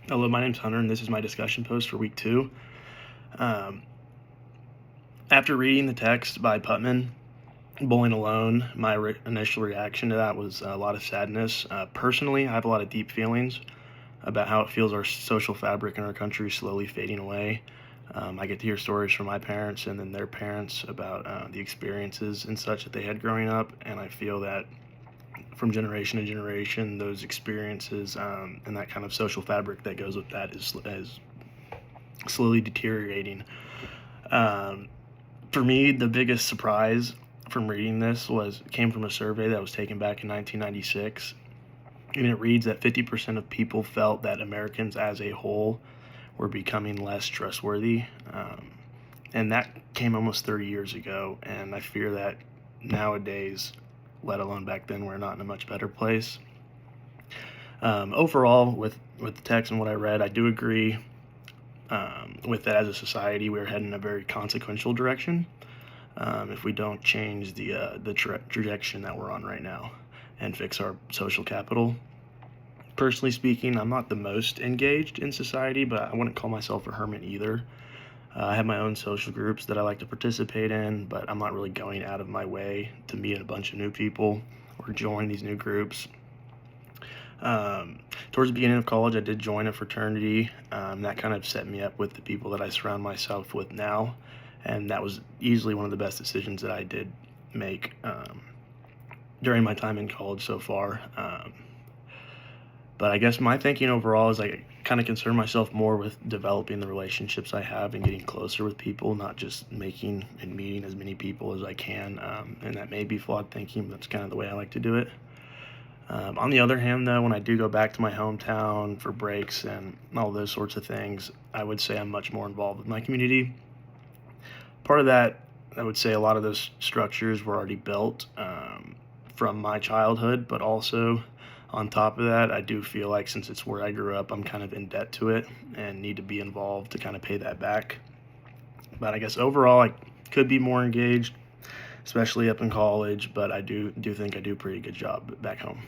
Hello, my name's Hunter, and this is my discussion post for week 2. Um, After reading the text by Putman, Bowling Alone, my initial reaction to that was a lot of sadness. Personally, I have a lot of deep feelings about how it feels our social fabric in our country is slowly fading away. I get to hear stories from my parents and then their parents about the experiences and such that they had growing up, and I feel that from generation to generation, those experiences and that kind of social fabric that goes with that is slowly deteriorating. Um, for me, the biggest surprise from reading this came from a survey that was taken back in 1996, and it reads that 50% of people felt that Americans as a whole were becoming less trustworthy, and that came almost 30 years ago. And I fear that nowadays, let alone back then, we're not in a much better place. Overall, with the text and what I read, I do agree with that. As a society, we're heading in a very consequential direction if we don't change the trajectory that we're on right now and fix our social capital. Personally speaking, I'm not the most engaged in society, but I wouldn't call myself a hermit either. I have my own social groups that I like to participate in, but I'm not really going out of my way to meet a bunch of new people or join these new groups. Towards the beginning of college, I did join a fraternity. That kind of set me up with the people that I surround myself with now, and that was easily one of the best decisions that I did make during my time in college so far. But I guess my thinking overall is I kind of concern myself more with developing the relationships I have and getting closer with people, not just making and meeting as many people as I can. And that may be flawed thinking, but that's kind of the way I like to do it. On the other hand, though, when I do go back to my hometown for breaks and all those sorts of things, I would say I'm much more involved with my community. Part of that, I would say a lot of those structures were already built from my childhood, but also on top of that, I do feel like since it's where I grew up, I'm kind of in debt to it and need to be involved to kind of pay that back. But I guess overall, I could be more engaged, especially up in college, but I do think I do a pretty good job back home.